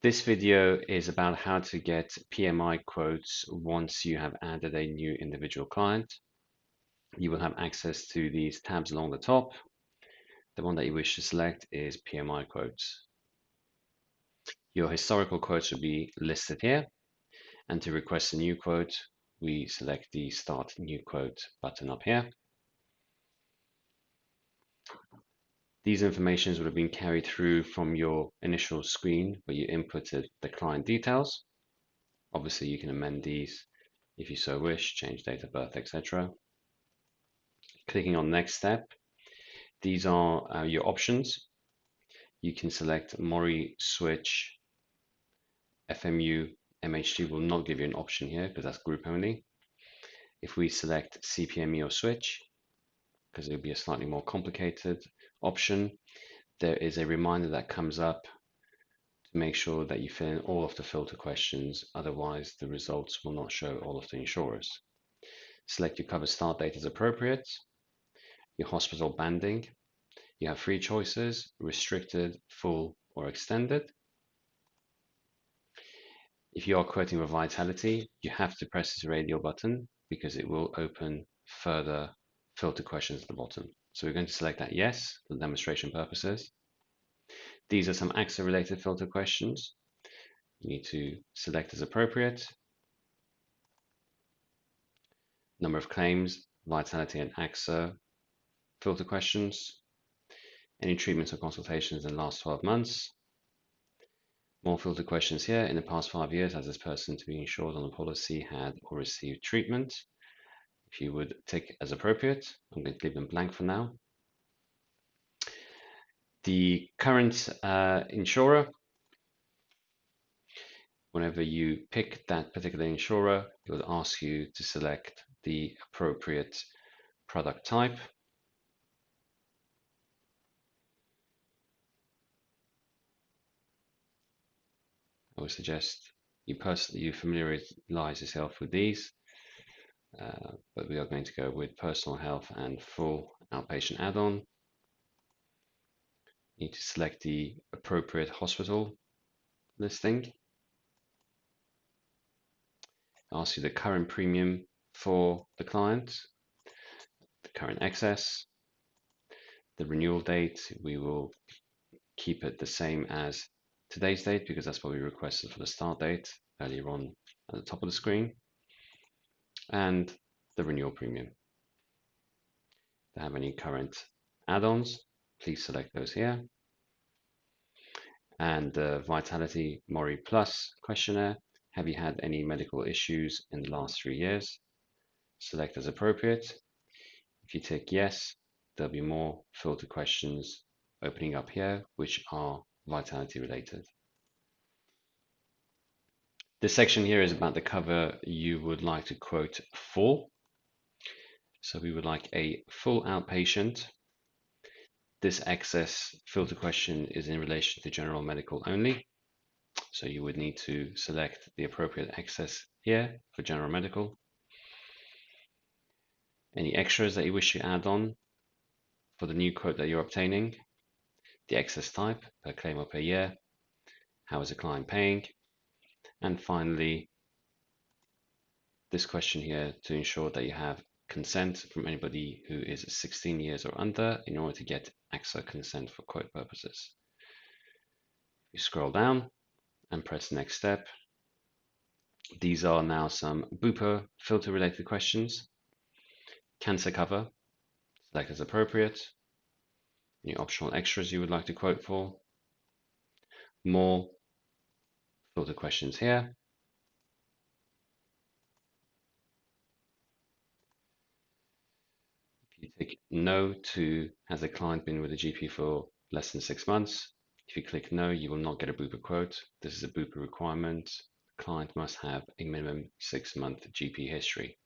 This video is about how to get PMI quotes once you have added a new individual client. You will have access to these tabs along the top. The one that you wish to select is PMI quotes. Your historical quotes will be listed here, and to request a new quote, we select the Start New Quote button up here. These informations would have been carried through from your initial screen where you inputted the client details. Obviously, you can amend these if you so wish, change date of birth, etc. Clicking on Next Step, these are your options. You can select Mori, Switch, FMU, MHG will not give you an option here because that's group only. If we select CPME or Switch, because it would be a slightly more complicated option, there is a reminder that comes up to make sure that you fill in all of the filter questions, otherwise the results will not show all of the insurers. Select your cover start date as appropriate, your hospital banding. You have three choices: restricted, full, or extended. If you are quoting with Vitality, you have to press this radio button because it will open further filter questions at the bottom. So we're going to select that yes for demonstration purposes. These are some AXA related filter questions. You need to select as appropriate. Number of claims, Vitality and AXA filter questions. Any treatments or consultations in the last 12 months. More filter questions here. In the past 5 years, has this person to be insured on a policy had or received treatment? If you would tick as appropriate, I'm going to leave them blank for now. The current insurer, whenever you pick that particular insurer, it will ask you to select the appropriate product type. I would suggest you familiarize yourself with these, but we are going to go with personal health and full outpatient add-on. You need to select the appropriate hospital listing. Asks you the current premium for the client, the current excess, the renewal date. We will keep it the same as today's date because that's what we requested for the start date earlier on at the top of the screen, and the renewal premium. If they have any current add-ons, please select those here. And the Vitality Mori Plus questionnaire. Have you had any medical issues in the last 3 years? Select as appropriate. If you tick yes, there'll be more filter questions opening up here, which are Vitality related. This section here is about the cover you would like to quote for. So we would like a full outpatient. This excess filter question is in relation to general medical only. So you would need to select the appropriate excess here for general medical. Any extras that you wish to add on for the new quote that you're obtaining, the excess type, per claim or per year, how is the client paying, and finally, this question here to ensure that you have consent from anybody who is 16 years or under in order to get AXA consent for quote purposes. You scroll down and press next step. These are now some Bupa filter related questions. Cancer cover, select as appropriate. Any optional extras you would like to quote for. More filter questions here. If you tick no to has a client been with a GP for less than 6 months, if you click no, you will not get a Bupa quote. This is a Bupa requirement. The client must have a minimum 6-month GP history.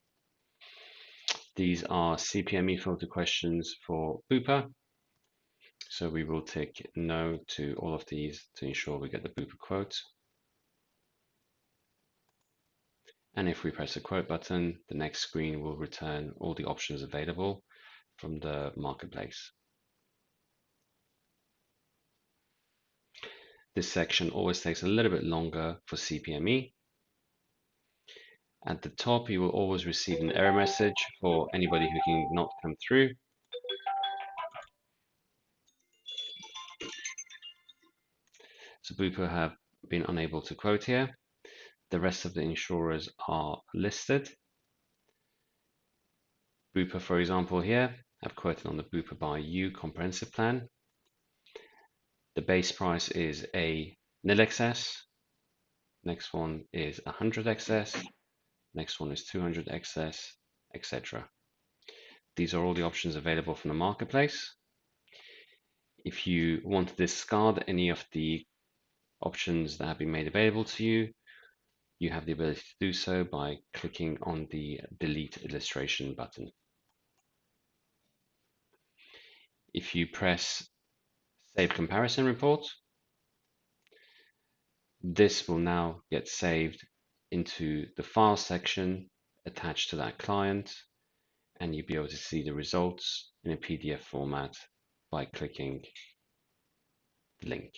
These are CPME filter questions for Bupa. So we will tick no to all of these to ensure we get the Bupa quote. And if we press the quote button, the next screen will return all the options available from the marketplace. This section always takes a little bit longer for CPME. At the top, you will always receive an error message for anybody who cannot come through. So Bupa have been unable to quote here. The rest of the insurers are listed. Bupa, for example, here have quoted on the Bupa by You comprehensive plan. The base price is a nil excess. Next one is 100 excess. Next one is 200 excess, etc. These are all the options available from the marketplace. If you want to discard any of the options that have been made available to you, you have the ability to do so by clicking on the Delete Illustration button. If you press Save Comparison Report, this will now get saved into the File section attached to that client, and you'll be able to see the results in a PDF format by clicking the link.